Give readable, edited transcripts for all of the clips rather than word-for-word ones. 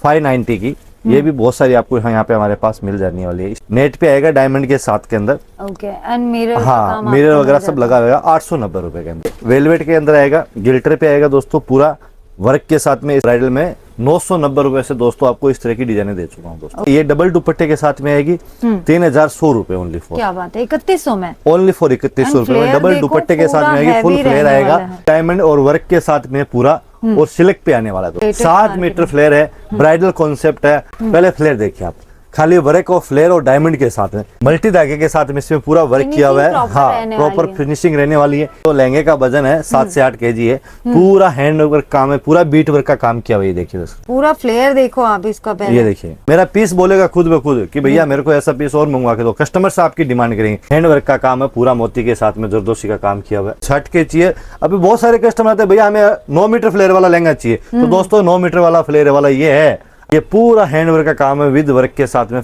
590 की। ये भी बहुत सारी आपको यहाँ पे हमारे पास मिल जाने वाली है। नेट पे आएगा डायमंड के साथ के अंदर। ओके, एंड मिरर हाँ, मिरर वगैरह सब लगा हुआ है। 890 रुपए के अंदर वेलवेट के अंदर आएगा। गिल्टर पे आएगा दोस्तों पूरा वर्क के साथ में। इस ब्राइडल में 990 रुपए से दोस्तों आपको इस तरह की डिजाइने दे चुका हूँ दोस्तों। ये डबल दुपट्टे के साथ में आएगी 3100 रुपए ओनली फॉर। क्या बात है, 3100 में ओनली फॉर 3100 रुपए में डबल दुपट्टे के साथ में आएगी। फुल फ्लेयर आएगा डायमंड और वर्क के साथ में पूरा, और सिल्क पे आने वाला है। 7 मीटर फ्लेयर है, ब्राइडल कॉन्सेप्ट है। पहले फ्लेयर देखिए आप, खाली वर्क और फ्लेयर और डायमंड के साथ में मल्टी धागे के साथ में इसमें पूरा वर्क किया हुआ है। हाँ, प्रॉपर फिनिशिंग रहने वाली है। तो लहंगे का वजन है 7 से 8 केजी है। पूरा हैंड वर्क काम है, पूरा बीट वर्क का काम किया हुआ है। देखिए पूरा फ्लेयर देखो आप इसका पहले। ये देखिए, मेरा पीस बोलेगा खुद ब खुद कि भैया मेरे को ऐसा पीस और मंगवा के दो। कस्टमर से आपकी डिमांड करेंगे। हैंड वर्क का काम है, पूरा मोती के साथ में जरदोशी का काम किया हुआ है। 60 के चाहिए। अभी बहुत सारे कस्टमर आते हैं, भैया हमें 9 मीटर फ्लेयर वाला लहंगा चाहिए। तो दोस्तों 9 मीटर वाला फ्लेयर वाला ये है। ये पूरा हैंड वर्क का काम है, विद वर्क के साथ में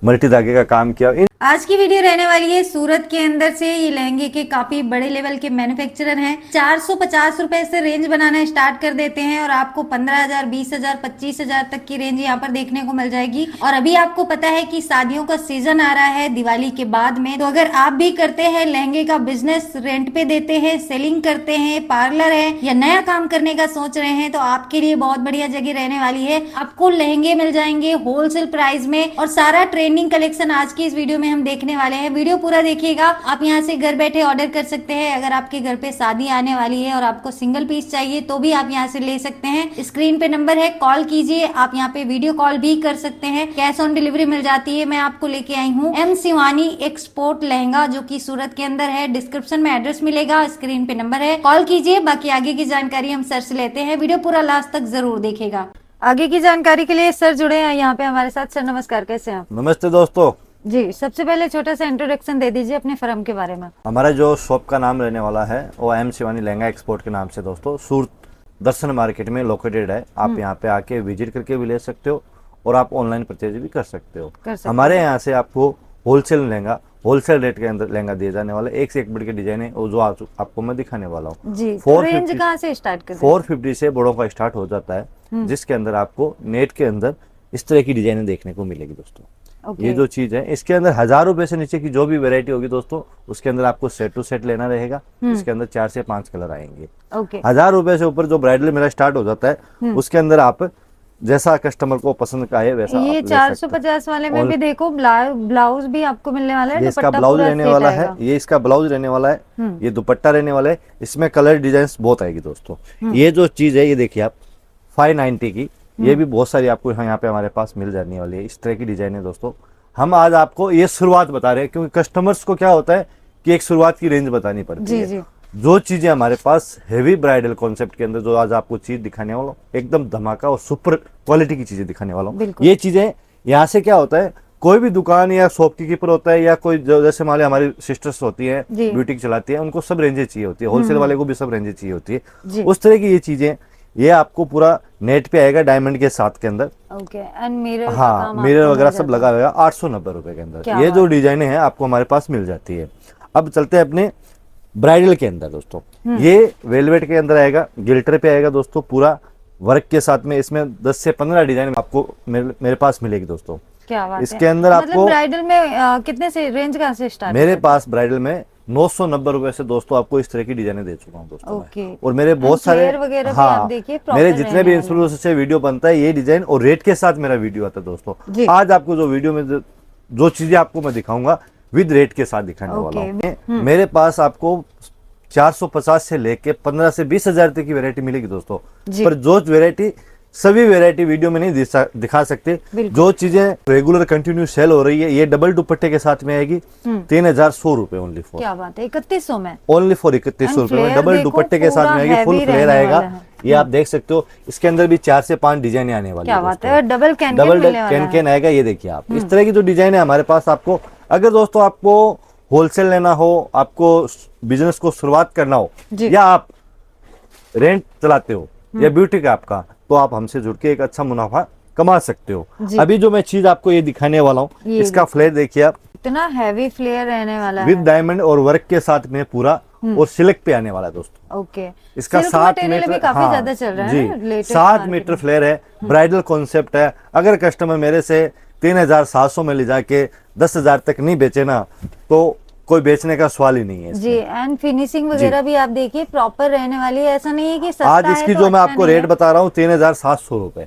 मल्टी धागे का काम किया। आज की वीडियो रहने वाली है सूरत के अंदर से। ये लहंगे के काफी बड़े लेवल के मैन्युफैक्चरर हैं। 450 रुपए से रेंज बनाना स्टार्ट कर देते हैं और आपको 15,000, 20,000, 25,000 तक की रेंज यहाँ पर देखने को मिल जाएगी। और अभी आपको पता है कि शादियों का सीजन आ रहा है दिवाली के बाद में। तो अगर आप भी करते हैं लहंगे का बिजनेस, रेंट पे देते हैं, सेलिंग करते हैं, पार्लर है या नया काम करने का सोच रहे हैं, तो आपके लिए बहुत बढ़िया जगह रहने वाली है। आपको लहंगे मिल जाएंगे होलसेल प्राइस में और सारा ट्रेंडिंग कलेक्शन आज की इस वीडियो में हम देखने वाले हैं। वीडियो पूरा देखिएगा। आप यहाँ से घर बैठे ऑर्डर कर सकते हैं। अगर आपके घर पे शादी आने वाली है और आपको सिंगल पीस चाहिए तो भी आप यहाँ से ले सकते हैं। स्क्रीन पे नंबर है, कॉल कीजिए। आप यहाँ पे वीडियो कॉल भी कर सकते हैं। कैश ऑन डिलीवरी मिल जाती है। मैं आपको लेके आई हूँ एम शिवानी एक्सपोर्ट लहंगा, जो की सूरत के अंदर है। डिस्क्रिप्शन में एड्रेस मिलेगा, स्क्रीन पे नंबर है, कॉल कीजिए। बाकी आगे की जानकारी हम सर से लेते हैं। वीडियो पूरा लास्ट तक जरूर देखेगा। आगे की जानकारी के लिए सर जुड़े हैं यहाँ पे हमारे साथ। सर नमस्कार, कैसे हैं आप? नमस्ते दोस्तों जी, सबसे पहले छोटा सा इंट्रोडक्शन दे दीजिए अपने फर्म के बारे में। हमारा जो शॉप का नाम रहने वाला है वो एम शिवानी लहंगा एक्सपोर्ट के नाम से दोस्तों सूरत दर्शन मार्केट में लोकेटेड है। आप यहाँ पे आके विजिट करके भी ले सकते हो और आप ऑनलाइन परचेज भी कर सकते हो। हमारे यहाँ से आपको होलसेल लहंगा, होलसेल रेट के अंदर लहंगा दिए जाने वाला है। एक से एक बढ़ के डिजाइन है और जो आपको मैं दिखाने वाला हूँ। जी, रेंज कहाँ से स्टार्ट करते हैं? 450 से बड़ों का स्टार्ट हो जाता है, जिसके अंदर आपको नेट के अंदर इस तरह की डिजाइने देखने को मिलेगी दोस्तों। ये जो चीज है, इसके अंदर 1000 रुपए से नीचे की जो भी वैरायटी होगी दोस्तों, उसके अंदर आपको सेट टू सेट लेना रहेगा। इसके अंदर 4 से 5 कलर आएंगे। 1000 रुपए से ऊपर जो ब्राइडल मेरा स्टार्ट हो जाता है, उसके अंदर आप जैसा कस्टमर को पसंद का है वैसा ये 450 वाले में भी देखो ब्लाउज भी आपको मिलने वाला है। ये इसका ब्लाउज रहने वाला है, ये इसका ब्लाउज रहने वाला है, ये दुपट्टा रहने वाला है। इसमें कलर डिजाइन बहुत आएगी दोस्तों। ये जो चीज है ये देखिए आप 590 की। ये भी बहुत सारी आपको यहाँ पे हमारे पास मिल जाने वाली है। इस तरह की डिजाइन है दोस्तों। हम आज आपको ये शुरुआत बता रहे हैं, क्योंकि कस्टमर्स को क्या होता है कि एक शुरुआत की रेंज बतानी पड़ती है। जो चीजें हमारे पास हेवी ब्राइडल कॉन्सेप्ट के अंदर जो आज आपको चीज दिखाने वाला हूँ, एकदम धमाका और सुपर क्वालिटी की चीजें दिखाने वाला हूँ। ये चीजें यहाँ से क्या होता है, कोई भी दुकान या शॉप कीपर होता है या कोई जैसे मान लिया हमारी सिस्टर्स होती है, ब्यूटिक चलाती है, उनको सब रेंजें चाहिए होती है। होलसेल वाले को भी सब रेंजें चाहिए होती है। उस तरह की ये चीजें, ये आपको पूरा नेट पे आएगा डायमंड के साथ के अंदर। एंड मिरर, हाँ, मिरर वगैरह सब लगा हुआ है। 890 रुपए के अंदर ये जो डिजाइने हैं आपको हमारे पास मिल जाती है। अब चलते हैं अपने ब्राइडल के अंदर दोस्तों। ये वेलवेट के अंदर आएगा, गिल्टर पे आएगा दोस्तों, पूरा वर्क के साथ में। इसमें 10 से 15 डिजाइन आपको मेरे पास मिलेगी दोस्तों। क्या बात इसके अंदर आपको ब्राइडल में कितने से रेंज कहाँ से स्टार्ट? मेरे पास ब्राइडल में 990 रुपए से दोस्तों आपको इस तरह की डिजाइने दे चुका हूँ दोस्तों। और मेरे बहुत सारे, हाँ, मेरे जितने भी इंफ्लुएंसर से वीडियो बनता है ये डिजाइन और रेट के साथ मेरा वीडियो आता है दोस्तों। आज आपको जो वीडियो में जो चीजें आपको मैं दिखाऊंगा विद रेट के साथ दिखाने वाला हूँ। मेरे पास आपको 450 से लेके 15 से 20,000 तक की वैरायटी मिलेगी दोस्तों। पर जो वैरायटी, सभी वैरायटी वीडियो में नहीं दिखा सकते। जो चीजें रेगुलर कंटिन्यू सेल हो रही है, ये डबल दुपट्टे के साथ में आएगी 3100 रुपए ओनली फॉर। क्या बात है, 3100 में? ओनली फॉर 3100 रुपए में डबल दुपट्टे के साथ में आएगी। फुल फ्लेयर आएगा। ये आप देख सकते हो। इसके अंदर भी 4 से 5 डिजाइन आने वाली है। क्या बात है, डबल कैन आएगा। ये देखिए आप, इस तरह की जो डिजाइन है हमारे पास आपको, अगर दोस्तों आपको होलसेल लेना हो, आपको बिजनेस को शुरुआत करना हो, या आप रेंट चलाते हो या ब्यूटी का आपका, तो आप हमसे जुड़ के एक अच्छा मुनाफा कमा सकते हो। जी। अभी जो मैं चीज आपको ये दिखाने वाला हूँ, ये इसका फ्लेयर देखिए आप, इतना हैवी फ्लेयर रहने वाला विद है। डायमंड और वर्क के साथ में पूरा, और सिल्क पे आने वाला है दोस्तों। ओके, इसका सिल्क 7 मटेरियल मीटर, भी काफी ज्यादा चल रहा है ना जी, लेटेस्ट 7 मार्केट मीटर में। फ्लेयर है, ब्राइडल कॉन्सेप्ट है। अगर कस्टमर मेरे से 3700 में ले जाके 10,000 तक नहीं बेचे ना, तो कोई बेचने का सवाल ही नहीं है जी। इसमें। एंड फिनिशिंग वगैरह भी आप देखिए प्रॉपर रहने वाली है, ऐसा नहीं है कि सस्ता आज है इसकी तो जो मैं अच्छा आपको नहीं रेट है। बता रहा हूँ 3700 रुपए।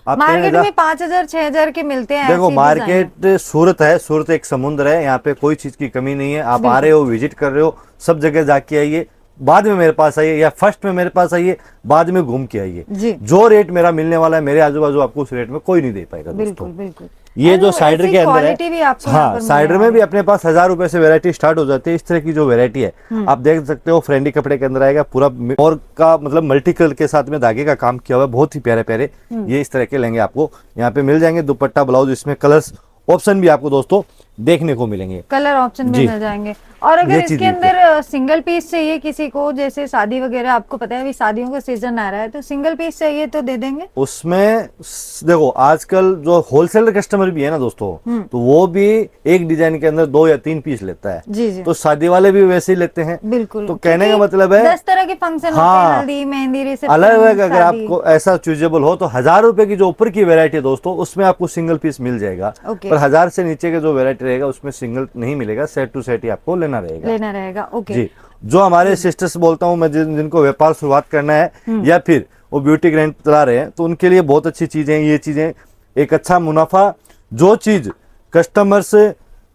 आप मार्केट 3000 में 5,000 6,000 के मिलते हैं देखो, ऐसी मार्केट सूरत है, सूरत एक समुद्र है, यहाँ पे कोई चीज की कमी नहीं है। आप आ रहे हो, विजिट कर रहे हो, सब जगह जाके आइए, बाद में मेरे पास आइए, या फर्स्ट में मेरे पास आइए, बाद में घूम के आइए। जी। जो रेट मेरा मिलने वाला है मेरे आजू बाजू, आपको उस रेट में कोई नहीं दे पाएगा बिल्कुल दोस्तों। बिल्कुल। ये And जो साइडर ऐसी के अंदर quality भी है, आपको यहाँ हाँ, पर साइडर मिलने में भी वाली अपने पास 1000 रुपए से वैरायटी स्टार्ट हो जाती है। इस तरह की जो वैरायटी है आप देख सकते हो, फ्रेंडी कपड़े के अंदर आएगा, पूरा और का मतलब मल्टी कलर के साथ में धागे का काम किया हुआ है, बहुत ही प्यारे प्यारे ये इस तरह के लेंगे आपको यहाँ पे मिल जाएंगे। दुपट्टा ब्लाउज, इसमें कलर्स ऑप्शन भी आपको दोस्तों देखने को मिलेंगे, कलर ऑप्शन भी जी। मिल जाएंगे। और अगर ये चीज़ इसके अंदर सिंगल पीस चाहिए किसी को, जैसे शादी वगैरह, आपको पता है अभी शादियों का सीजन आ रहा है, तो सिंगल पीस चाहिए तो दे देंगे। उसमें देखो, आजकल जो होलसेलर कस्टमर भी है ना दोस्तों, तो वो भी एक डिजाइन के अंदर 2 या 3 पीस लेता है। जी जी, तो शादी वाले भी वैसे ही लेते हैं। बिल्कुल। तो कहने का क्योंकि मतलब है 10 तरह के फंक्शन होते हाँ, हैं, हल्दी, मेहंदी, रिसेप्शन, अलग अलग। अगर शादी। आपको ऐसा चूजेबल हो तो 1000 रुपए की जो ऊपर की वैरायटी है दोस्तों, उसमें आपको सिंगल पीस मिल जाएगा। ओके। पर 1000 से नीचे के जो वैरायटी रहेगा उसमें सिंगल नहीं मिलेगा, सेट टू सेट ही आपको लेना रहेगा। ओके जी। जो हमारे सिस्टर्स बोलता हूँ मैं, जिनको व्यापार शुरुआत करना है या फिर वो ब्यूटी ग्रैंड चला रहे हैं, तो उनके लिए बहुत अच्छी चीजें ये चीजें, एक अच्छा मुनाफा। जो चीज कस्टमर से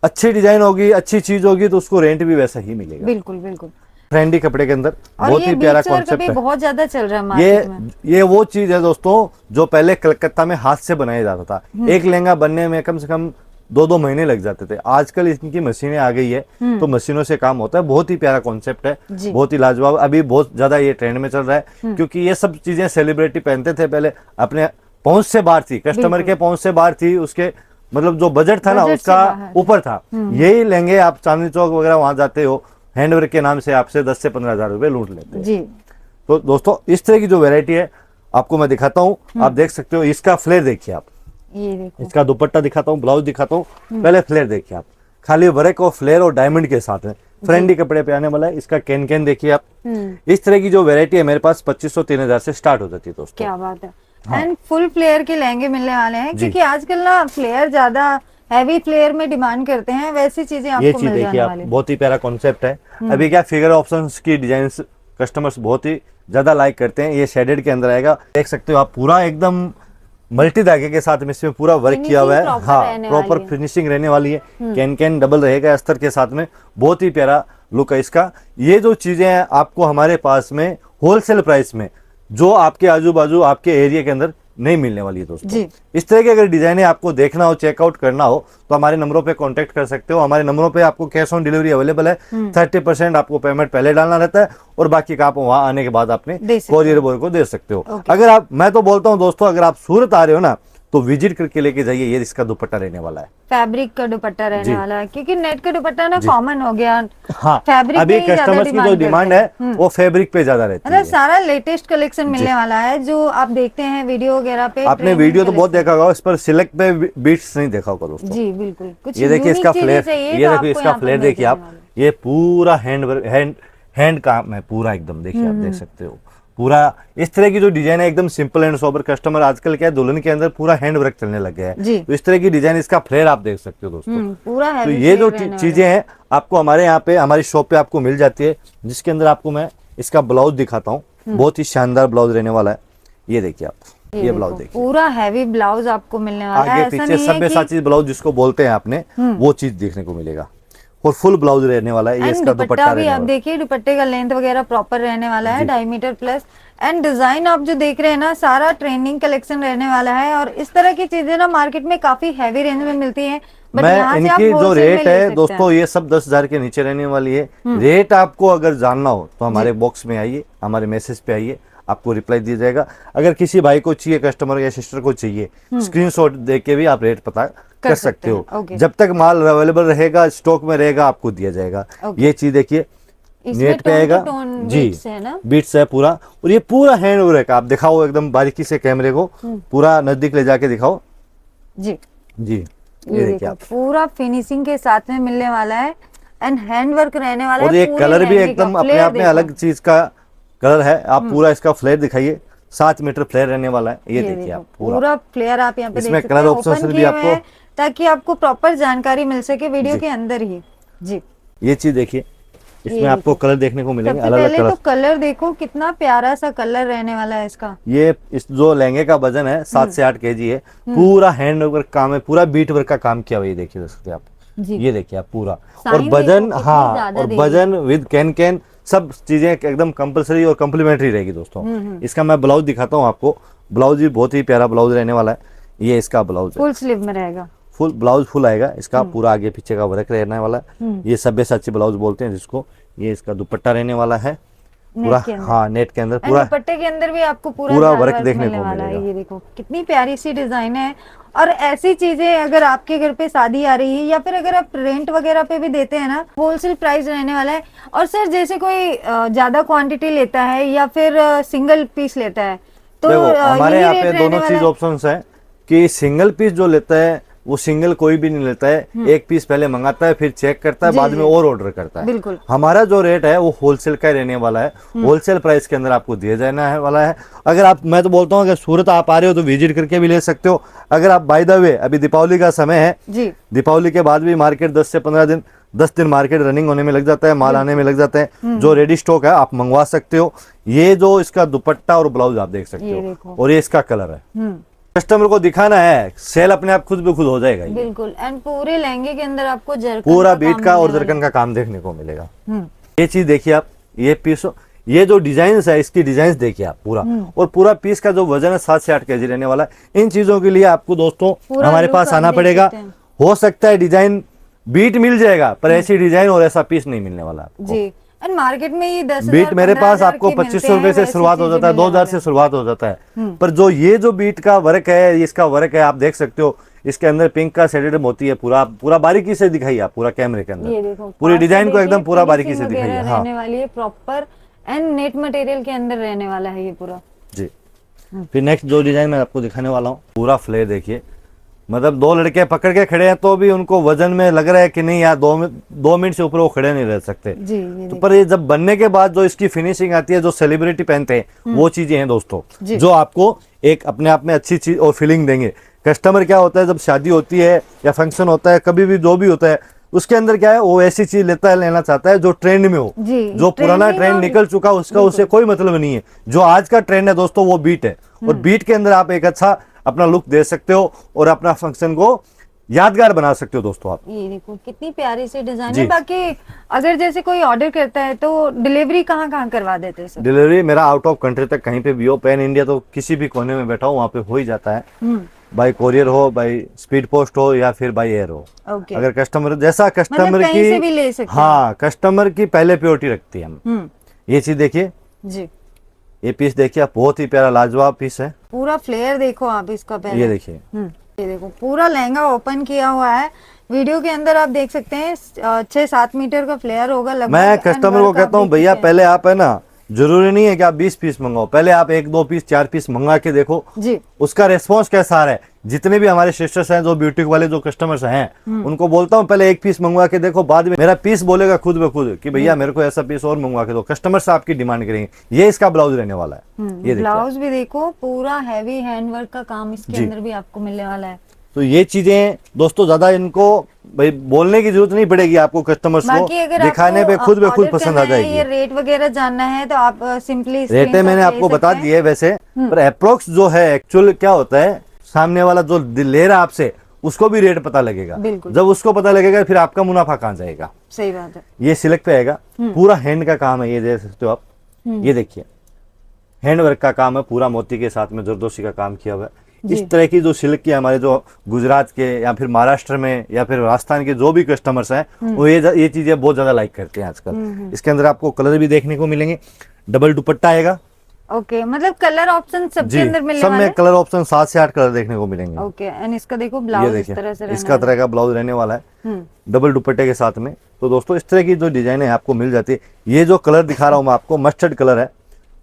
अच्छी डिजाइन होगी, अच्छी चीज होगी, तो उसको रेंट भी वैसा ही मिलेगा। बिल्कुल बिल्कुल। ट्रेंडी कपड़े के अंदर और बहुत ये ही प्यारा बीच वर्क कॉन्सेप्ट अभी है। बहुत ज्यादा चल रहा है मार्केट में। ये वो चीज है दोस्तों जो पहले कलकत्ता में हाथ से बनाया जाता था। एक लहंगा बनने में कम से कम 2-2 महीने लग जाते थे। आजकल इनकी मशीनें आ गई है, तो मशीनों से काम होता है। बहुत ही प्यारा कॉन्सेप्ट है, जी। बहुत ही लाजवाब। अभी बहुत ज्यादा ये ट्रेंड में चल रहा है, क्योंकि ये सब चीजें सेलिब्रिटी पहनते थे पहले, अपने पहुंच से बाहर थी, कस्टमर के पहुंच से बाहर थी, उसके मतलब जो बजट था ना बजट से उसका बाहर। ऊपर था। यही लहंगे आप चांदनी चौक वगैरह वहां जाते हो, हैंडवर्क के नाम से आपसे 10 से 15,000 रुपए लूट लेते हैं। जी। तो दोस्तों इस तरह की जो वैरायटी है आपको मैं दिखाता हूँ, आप देख सकते हो। इसका फ्लेयर देखिए आप, ये देखो, इसका दुपट्टा दिखाता हूँ, ब्लाउज दिखाता हूँ। पहले फ्लेयर देखिए आप, खाली वर्क और फ्लेयर और डायमंड के साथ है, फ्रेंडी कपड़े पे आने वाला है। इसका कैन देखिए आप। इस तरह की जो वैरायटी है मेरे पास 2500-3000 से स्टार्ट हो जाती है दोस्तों। क्या बात है। एंड फुल फ्लेयर के लहंगे मिलने वाले हैं, जी। क्योंकि आजकल ना फ्लेयर ज्यादा हैवी फ्लेयर में डिमांड करते हैं, वैसी चीजें ये आपको चीज मिल देखिए जाने आप, वाली। बहुत ही प्यारा कॉन्सेप्ट है। अभी क्या फिगर ऑप्शंस की डिजाइन कस्टमर्स बहुत ही ज्यादा लाइक करते हैं। ये शेडेड के अंदर आएगा, देख सकते हो आप, पूरा एकदम मल्टी धागे के साथ में इसमें पूरा वर्क किया हुआ है। proper हाँ, रहने प्रॉपर वाली है। फिनिशिंग रहने वाली है। कैन डबल रहेगा अस्तर के साथ में, बहुत ही प्यारा लुक है इसका। ये जो चीजें हैं आपको हमारे पास में होलसेल प्राइस में, जो आपके आजू बाजू आपके एरिया के अंदर नहीं मिलने वाली है दोस्तों। जी। इस तरह की अगर डिजाइने आपको देखना हो, चेकआउट करना हो, तो हमारे नंबरों पे कांटेक्ट कर सकते हो। हमारे नंबरों पे आपको कैश ऑन डिलीवरी अवेलेबल है। 30% आपको पेमेंट पहले डालना रहता है, और बाकी का आप वहां आने के बाद अपने दे सकते हो। कोरियर बॉय को दे सकते हो। ओके। अगर आप, मैं तो बोलता हूँ दोस्तों, अगर आप सूरत आ रहे हो ना, तो विजिट करके लेके जाइए। ये इसका दुपट्टा रहने वाला है, फैब्रिक का दुपट्टा जी। रहने वाला है, क्योंकि नेट का दुपट्टा ना कॉमन हो गया। हाँ। फैब्रिक अभी में ही ज्यादा कस्टमर्स की जो डिमांड डिमांड करते है वो फैब्रिक पे ज्यादा रहती मतलब है। सारा लेटेस्ट कलेक्शन मिलने वाला है, जो आप देखते हैं वीडियो वगैरह पे। आपने trending वीडियो तो बहुत collection। देखा होगा, इस पर सिलेक्ट पे बीट्स नहीं देखा होगा दोस्तों। जी बिल्कुल। कुछ ये देखिए इसका unique चीजें फ्लेयर, चाहिए ये तो देखिए आपको इसका यहाँ पर फ्लेयर मिल देखिए आप, जाने वाला ये पूरा हैंड काम है पूरा एकदम। देखिए आप देख सकते हो पूरा इस तरह की जो डिजाइन है, एकदम सिंपल एंड सोबर। कस्टमर आजकल क्या है, दुल्हन के अंदर पूरा हैंड वर्क चलने लग गया जी। है, तो इस तरह की डिजाइन, इसका फ्लेयर आप देख सकते हो दोस्तों। पूरा तो heavy ये जो flare रहने चीजें हैं आपको हमारे यहाँ पे, हमारी शॉप पे आपको मिल जाती है, जिसके अंदर आपको मैं इसका ब्लाउज दिखाता हूँ। बहुत ही शानदार ब्लाउज रहने वाला है। ये देखिए आप, ये ब्लाउज देखो, देखिए, पूरा हैवी ब्लाउज आपको मिलने वाला है। आगे ऐसा पीछे नहीं है सब कि साची ब्लाउज जिसको बोलते हैं आपने, वो चीज देखने को मिलेगा। और फुल ब्लाउज रहने वाला है। ये एंड इसका दुपट्टा दुपट्टा भी रहने आप वाला है। देखिए, दुपट्टे का लेंथ वगैरह प्रॉपर रहने वाला है, डायमीटर प्लस। एंड डिजाइन आप जो देख रहे हैं ना, सारा ट्रेंडिंग कलेक्शन रहने वाला है। और इस तरह की चीजें ना मार्केट में काफी हैवी रेंज में मिलती हैं, बट मैं यहाँ से आप इनकी जो wholesale में रेट ले है सकते दोस्तों, हैं। ये सब 10,000 के नीचे रहने वाली है। रेट आपको अगर जानना हो तो हमारे बॉक्स में आइए, हमारे मैसेज पे आइए, आपको रिप्लाई दिया जाएगा। अगर किसी भाई को चाहिए, कस्टमर या सिस्टर को चाहिए, स्क्रीनशॉट देख के भी आप रेट पता कर सकते हो। ओके। जब तक माल अवेलेबल रहेगा, स्टॉक में रहेगा, आपको दिया जाएगा। ओके। ये चीज देखिए, इसमें नेट पे टोन आएगा टू टोन जी, बीट्स है ना। बीट्स है पूरा। और ये पूरा हैंड वर्क आप दिखाओ एकदम बारीकी से, कैमरे को पूरा नजदीक ले जाके दिखाओ जी। जी। ये ये देखिए देखो आप, पूरा फिनिशिंग के साथ में मिलने वाला है एंड हैंड वर्क रहने वाला और है। ये पूरे कलर भी लहंगे का एकदम अपने फ्लेयर आप में देखो। अलग चीज का कलर है। आप पूरा इसका फ्लेयर दिखाइए, 7 मीटर फ्लेयर रहने वाला है। ये देखिए देखो, आप पूरा पूरा फ्लेयर आप यहाँ पे इसमें देख सकते कलर हैं, ऑप्शन ओपन भी किए हुए आपको, हैं ताकि आपको प्रॉपर जानकारी मिल सके वीडियो जी। के अंदर ही। जी, ये चीज देखिए, इसमें ये आपको कलर देखने को मिलेंगे सबसे अलग अलग पहले कलर। तो कलर देखो कितना प्यारा सा कलर रहने वाला है इसका। ये इस जो लहंगे का वजन है 7 से 8 केजी है। पूरा हैंड वर्क काम है, पूरा बीट वर्क का काम किया हुआ है। ये देखिए सकते आप, जी। ये देखिए आप पूरा। साइन और देखो वजन, कितनी हाँ, ज्यादा और दे वजन विद कैन सब चीजें एकदम कंपलसरी और कम्प्लीमेंट्री रहेगी दोस्तों। इसका मैं ब्लाउज दिखाता हूँ आपको। ब्लाउज भी बहुत ही प्यारा ब्लाउज रहने वाला है। ये इसका ब्लाउज है, फुल स्लीव में रहेगा। फुल ब्लाउज फुल आएगा इसका, पूरा आगे पीछे का वर्क रहने वाला है। ये सब्यसाची ब्लाउज बोलते हैं जिसको। ये इसका दुपट्टा रहने वाला है पूरा, नेट के अंदर। हाँ, नेट के अंदर एंड पूरा दुपट्टे के अंदर भी आपको पूरा पूरा जाल वर्क देखने मिलने को वाला है। मिलेगा। ये देखो कितनी प्यारी सी डिजाइन है। और ऐसी चीजें अगर आपके घर पे शादी आ रही है या फिर अगर आप रेंट वगैरह पे भी देते हैं ना, होलसेल प्राइस रहने वाला है। और सर जैसे कोई ज्यादा क्वांटिटी लेता है या फिर सिंगल पीस लेता है तो देखो हमारे यही यहाँ रेट पे रहने दोनों वाला चीज है। ऑप्शंस है कि सिंगल पीस जो लेता है वो सिंगल कोई भी नहीं लेता है। एक पीस पहले मंगाता है, फिर चेक करता है, जी, बाद में जी। और ऑर्डर करता है। बिल्कुल। हमारा जो रेट है वो होलसेल का ही रहने वाला है। होलसेल प्राइस के अंदर आपको दिया जाने है वाला है। अगर आप, मैं तो बोलता हूँ अगर सूरत आप आ रहे हो तो विजिट करके भी ले सकते हो। अगर आप बाय द वे, अभी दीपावली का समय है जी, दीपावली के बाद भी मार्केट 10 से 15 दिन, 10 दिन मार्केट रनिंग होने में लग जाता है, माल आने में लग जाता है। जो रेडी स्टॉक है आप मंगवा सकते हो। ये जो इसका दुपट्टा और ब्लाउज आप देख सकते ये हो, देखो। और ये इसका कलर है। कस्टमर को दिखाना है, सेल अपने आप खुद ब खुद हो जाएगा। ये बिल्कुल। एंड पूरे लहंगे के अंदर आपको जरकन पूरा का बीट काम का और मिलने जरकन का काम देखने को मिलेगा। हम्म। ये चीज देखिए आप, ये पीस, ये जो डिजाइन है इसकी डिजाइन देखिए आप पूरा। और पूरा पीस का जो वजन है 7 से 8 केजी रहने वाला है। इन चीजों के लिए आपको दोस्तों पूरा हमारे लुक पास आप आना देख पड़ेगा। सकते हैं। हो सकता है डिजाइन बीट मिल जाएगा, पर ऐसी डिजाइन और ऐसा पीस नहीं मिलने वाला आपको। जी। एंड मार्केट में ये 10,000 बीट मेरे पास 15,000 आपको के मिलते 2500 रुपए हैं, से वैसी शुरुआत हो चीजें जाता है, मिलने 2000 वाले से हैं। शुरुआत हो जाता है। पर जो ये जो बीट का वर्क है, ये इसका वर्क है, आप देख सकते हो। इसके अंदर पिंक का शेडेड मोती है, पूरा पूरा बारीकी से दिखाइए आप पूरा कैमरे के ये अंदर। देखो पूरी पास से डिजाइन को देखिए, एकदम पूरा बारीकी से finishing वगैरह दिखाइए। हाँ रहने वाली है प्रॉपर एंड नेट मटेरियल के अंदर रहने वाला है ये पूरा। जी। फिर नेक्स्ट जो डिजाइन मैं आपको दिखाने वाला हूँ, पूरा फ्लेयर देखिए। मतलब 2 लड़के पकड़ के खड़े हैं तो भी उनको वजन में लग रहा है कि नहीं यार 2 मिनट से ऊपर वो खड़े नहीं रह सकते। जी, ये तो पर ये जब बनने के बाद जो इसकी फिनिशिंग आती है, जो सेलिब्रिटी पहनते हैं, वो चीजें हैं दोस्तों, जी। जो आपको एक अपने आप में अच्छी चीज और फीलिंग देंगे। कस्टमर क्या होता है, जब शादी होती है या फंक्शन होता है, कभी भी जो भी होता है, उसके अंदर क्या है, वो ऐसी चीज लेना चाहता है जो ट्रेंड में हो। जी, जो पुराना ट्रेंडिंग ट्रेंड और- निकल चुका उसका उससे कोई मतलब नहीं है। जो आज का ट्रेंड है दोस्तों वो बीट है, और बीट के अंदर आप एक अच्छा अपना लुक दे सकते हो और अपना फंक्शन को यादगार बना सकते हो दोस्तों आप। ये देखो कितनी प्यारी सी डिजाइन जी। है। बाकी अगर जैसे कोई ऑर्डर करता है तो डिलीवरी कहाँ कहाँ करवा देते हैं सर? डिलीवरी मेरा आउट ऑफ कंट्री तक कहीं पे भी हो, पैन इंडिया तो किसी भी कोने में बैठा हो वहाँ पे हो ही जाता है। बाय कोरियर हो, बाय स्पीड पोस्ट हो, या फिर बाय एयर हो। ओके। अगर कस्टमर जैसा कस्टमर मतलब कहीं से भी की, ले सकते हैं। हाँ, कस्टमर की पहले प्योरिटी रखती है हम। ये चीज देखिए, जी। ये पीस देखिए आप, बहुत ही प्यारा लाजवाब पीस है। पूरा फ्लेयर देखो आप इसका पहले। ये देखिए, ये देखो पूरा लहंगा ओपन किया हुआ है। वीडियो के अंदर आप देख सकते हैं 6-7 मीटर का फ्लेयर होगा लगभग। मैं and कस्टमर को work आप कहता हूँ देख भैया सकते हैं। पहले आप है ना, जरूरी नहीं है कि आप 20 पीस मंगाओ, पहले आप 1-2 पीस 4 पीस मंगा के देखो जी। उसका रेस्पॉन्स कैसा आ रहा है। जितने भी हमारे सिस्टर्स हैं, जो ब्यूटी वाले जो कस्टमर्स हैं, उनको बोलता हूँ पहले 1 पीस मंगवा के देखो, बाद में मेरा पीस बोलेगा खुद ब खुद कि भैया मेरे को ऐसा पीस और मंगवा के दो। कस्टमर्स आपकी डिमांड करेंगे। ये इसका ब्लाउज रहने वाला है। ये देखिए, ब्लाउज भी देखो पूरा हैवी हैंडवर्क का काम इसके जी। अंदर भी आपको मिलने वाला है। तो ये चीजें दोस्तों ज्यादा इनको भाई बोलने की जरूरत नहीं पड़ेगी आपको, कस्टमर्स को बाकी अगर दिखाने पे आपको खुद ब खुद ऑर्डर पसंद आ करना है, जाएगी। ये रेट वगैरह जानना है तो आप सिंपली रेटे मैंने आपको बता दिए वैसे, पर अप्रोक्स जो है एक्चुअल क्या होता है, सामने वाला जो ले रहा है आपसे उसको भी रेट पता लगेगा। बिल्कुल। जब उसको पता लगेगा फिर आपका मुनाफा कहाँ जाएगा। सही बात है। ये सिल्क पे आएगा, पूरा हैंड का काम है, ये देख सकते हो आप। ये देखिए हैंड वर्क का काम है, पूरा मोती के साथ में जरदोशी का काम किया हुआ है। इस तरह की जो सिल्क की हमारे जो गुजरात के या फिर महाराष्ट्र में या फिर राजस्थान के जो भी कस्टमर्स हैं, वो ये चीजें बहुत ज्यादा लाइक करते हैं आजकल। इसके अंदर आपको कलर भी देखने को मिलेंगे। डबल दुपट्टा आएगा, ओके, मतलब कलर ऑप्शन सबके जी, अंदर मिलने सब वाले में कलर ऑप्शन 7 से 8 कलर देखने को मिलेंगे। ओके, एंड इसका देखो ये ब्लाउज इस तरह से देखिए रहने इसका वाला तरह का ब्लाउज रहने वाला है, हम्म, डबल दुपट्टे के साथ में। तो दोस्तों इस तरह की जो डिजाइन है आपको मिल जाती है। ये जो कलर दिखा रहा हूँ मैं आपको, मस्टर्ड कलर है,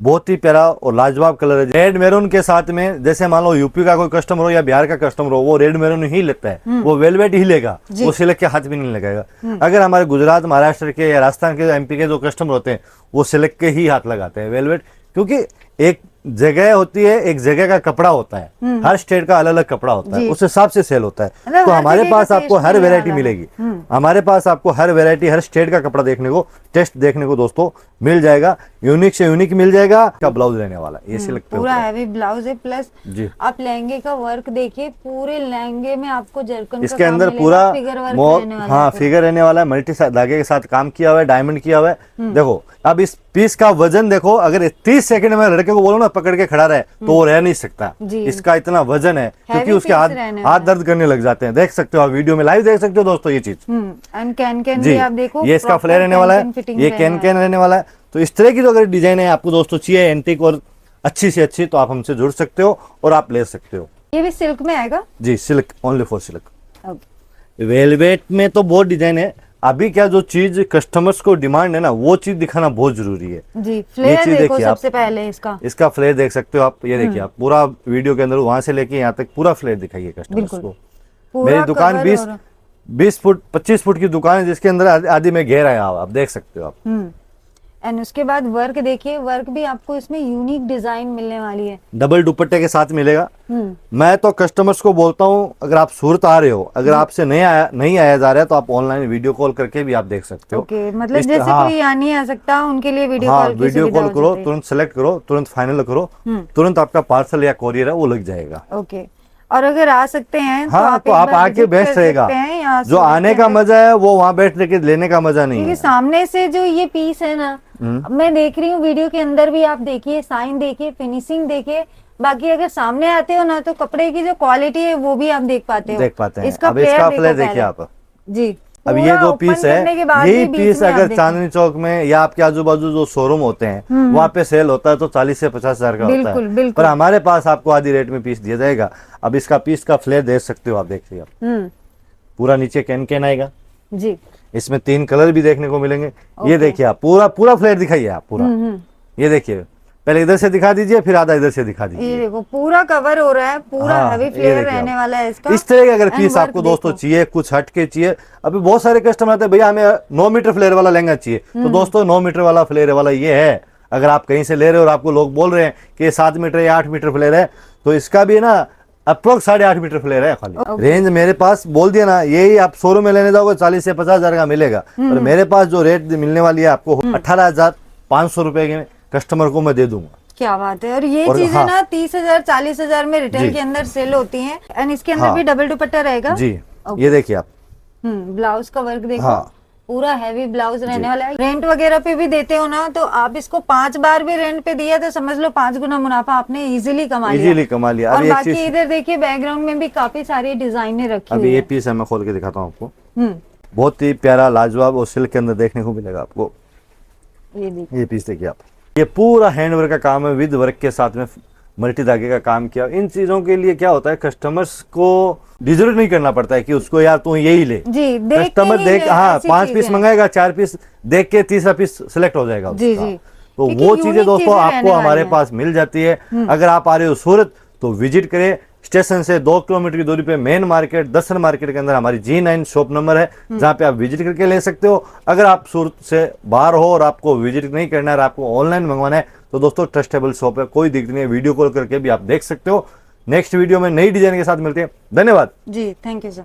बहुत ही प्यारा और लाजवाब कलर है। रेड मैरून के साथ में, जैसे मान लो यूपी का कोई कस्टमर हो या बिहार का कस्टमर हो, वो रेड मैरून ही लेता है, वो वेलवेट ही लेगा, वो सिल्क के हाथ भी नहीं लगाएगा। अगर हमारे गुजरात, महाराष्ट्र के या राजस्थान के, एमपी के जो कस्टमर होते हैं, वो सिल्क के ही हाथ लगाते हैं वेलवेट, क्योंकि एक जगह होती है, एक जगह का कपड़ा होता है, हर स्टेट का अलग अलग कपड़ा होता है, उस हिसाब से सेल होता है। मतलब तो हर हमारे जगह पास का आपको टेस्ट हर मिलने वैरायटी वाला है। मिलेगी, हमारे पास आपको हर वैरायटी, हर स्टेट का कपड़ा देखने को, टेस्ट देखने को दोस्तों मिल जाएगा, यूनिक से यूनिक मिल जाएगा। का ब्लाउज रहने वाला है, ये सिल्क पे पूरा होता है। हैवी ब्लाउज है, प्लस जी, आप लहंगे का वर्क देखिए, पूरे लहंगे में आपको जरकन इसके का काम अंदर मिलेगा, पूरा फिगर वर्क रहने वाला हाँ है फिगर रहने वाला है, मल्टी धागे के साथ काम किया हुआ है, डायमंड किया हुआ है। देखो अब इस पीस का वजन देखो, अगर 30 सेकंड में लड़के को बोलो ना पकड़ के खड़ा रहे तो वो रह नहीं सकता, जी। इसका इतना वजन है, क्योंकि उसके piece हाथ रहने हाथ दर्द करने लग जाते हैं। देख सकते हो आप वीडियो में, लाइव देख सकते हो दोस्तों ये चीज। एंड कैन जी, भी आप देखो, ये इसका proper फ्लेयर रहने वाला है, fitting ये रहने कैन वाला कैन रहने वाला है। तो इस तरह की जो अगर डिजाइन है आपको दोस्तों चाहिए एंटीक और अच्छी से अच्छी, तो आप हमसे जुड़ सकते हो और आप ले सकते हो। ये भी सिल्क में आएगा। जी, silk, only for silk. Okay, velvet में तो बहुत डिजाइन है, अभी क्या जो चीज कस्टमर्स को डिमांड है ना, वो चीज दिखाना बहुत जरूरी है। जी, फ्लेयर चीज देखो देखिए आप। सबसे पहले इसका फ्लेयर देख सकते हो आप, ये देखिए आप, पूरा वीडियो के अंदर वहां से लेके यहाँ तक पूरा फ्लेयर दिखाइए कस्टमर्स बिल्कुल। को। पूरा मेरी दुकान cover 20 फुट 25 फुट की दुकान है, जिसके अंदर आदि में घेर आया आप देख सकते हो आप। एंड उसके बाद वर्क देखिए, वर्क भी आपको इसमें यूनिक डिजाइन मिलने वाली है। डबल दुपट्टे के साथ मिलेगा। मैं तो कस्टमर्स को बोलता हूँ, अगर आप सूरत आ रहे हो, अगर आपसे नहीं आया जा रहा है, तो आप ऑनलाइन वीडियो कॉल करके भी आप देख सकते हो। ओके, मतलब जैसे कोई आ नहीं आ सकता, उनके लिए वीडियो हाँ, कॉल की वीडियो सुविधा कॉल हो करो, जाती है। तुरंत सेलेक्ट करो, तुरंत फाइनल करो, तुरंत आपका पार्सल या कोरियर है वो लग जाएगा। ओके, और अगर आ सकते हैं हाँ, तो एक आप बार आके visit बेस्ट कर रहेगा। सकते हैं यहाँ जो सूरत आने के का अंदर। मजा है वो वहाँ बैठ के लेने का मजा नहीं क्योंकि है। सामने से जो ये पीस है ना, मैं देख रही हूँ वीडियो के अंदर भी, आप देखिए साइन देखिए, फिनिशिंग देखिए, बाकी अगर सामने आते हो ना तो कपड़े की जो क्वालिटी है वो भी आप देख पाते हो। देख पाते हैं। इसका अब इसका फ्लेयर फ्लेयर देखो देखिए पहले। आप। जी, अब ये पूरा जो open पीस है, करने के बाद यही भी बीच पीस में आप अगर देखो। चांदनी चौक में या आपके आजू बाजू जो शोरूम होते हैं वहाँ पे सेल होता है तो 40 से 50 हजार का होता बिल्कुल, है, बिल्कुल। पर हमारे पास आपको आधी रेट में पीस दिया जाएगा। अब इसका पीस का फ्लेयर देख सकते हो आप, देखिए आप, पूरा नीचे कैन कैन आएगा, जी, इसमें 3 कलर भी देखने को मिलेंगे। ये देखिए आप, पूरा फ्लेयर दिखाइए आप पूरा। ये देखिए, पहले इधर से दिखा दीजिए, फिर आधा इधर से दिखा ये दीजिए। देखो पूरा कवर हो रहा है, पूरा हाँ, हैवी ये फ्लेयर देखिए रहने आप। वाला है इसका। इस तरह के अगर And पीस work आपको दोस्तों देखो। चाहिए, कुछ हट के चाहिए, अभी बहुत सारे कस्टमर आते हैं, भैया हमें 9 मीटर फ्लेयर वाला लहंगा चाहिए, तो दोस्तों 9 मीटर वाला फ्लेयर वाला ये है। अगर आप कहीं से ले रहे हो और आपको लोग बोल रहे हैं कि ये 7 मीटर या 8 मीटर फ्लेयर है, तो इसका भी ना अप्रोक्स 8.5 मीटर फ्लेयर है खाली। रेंज मेरे पास बोल दिया ना, यही आप शोरूम में लेने जाओगे 40 से 50 हजार का मिलेगा, और मेरे पास जो रेट मिलने वाली है आपको 18,500 रुपए के कस्टमर को मैं दे दूंगा। क्या बात है। और ये और चीजें हाँ। ना 30,000 40,000 में रिटेल जी। के अंदर सेल होती हैं। एंड इसके अंदर हाँ। भी डबल दुपट्टा रहेगा। जी, ये देखिए आप, ब्लाउज का वर्क देखो। हाँ। पूरा हैवी ब्लाउज रहने वाला है। रेंट वगैरह पे भी देते हो ना, तो आप इसको 5 बार भी रेंट पे दिया तो समझ लो 5 गुना मुनाफा आपने इजीली कमा लिया। इजीली कमा लिया। और अभी एक बाकी चीज, इधर देखिए बैकग्राउंड में भी काफी सारी डिजाइने रखी अभी हुई ये है। पीस है, मैं खोल के दिखाता हूँ आपको, हम्म, बहुत ही प्यारा लाजवाब और सिल्क के अंदर देखने को मिलेगा आपको। ये देखिए। ये पीस देखिए आप, ये पूरा हैंड वर्क का काम है, विद वर्क के साथ में मल्टी धागे का काम किया। इन चीजों के लिए क्या होता है, कस्टमर्स को डिजर्व नहीं करना पड़ता है कि उसको यार तू यही ले। जी, देख के कस्टमर ही देख, हाँ, ऐसी 5 चीजें पीस हैं। मंगाएगा, 4 पीस देख के तीसरा पीस सिलेक्ट हो जाएगा जी, उसका। जी। तो क्योंकि वो चीजें यूनिक दोस्तों चीजें आपको रहने हमारे वाली हैं। पास मिल जाती है। अगर आप आ रहे हो सूरत तो विजिट करें, स्टेशन से 2 किलोमीटर की दूरी पे मेन मार्केट, दसन मार्केट के अंदर हमारी G9 शॉप नंबर है, जहाँ पे आप विजिट करके ले सकते हो। अगर आप सूरत से बाहर हो और आपको विजिट नहीं करना है और आपको ऑनलाइन मंगवाना है, तो दोस्तों ट्रस्टेबल शॉप है, कोई दिक्कत नहीं है, वीडियो कॉल करके भी आप देख सकते हो। नेक्स्ट वीडियो में नई डिजाइन के साथ मिलते हैं। धन्यवाद जी, थैंक यू सर।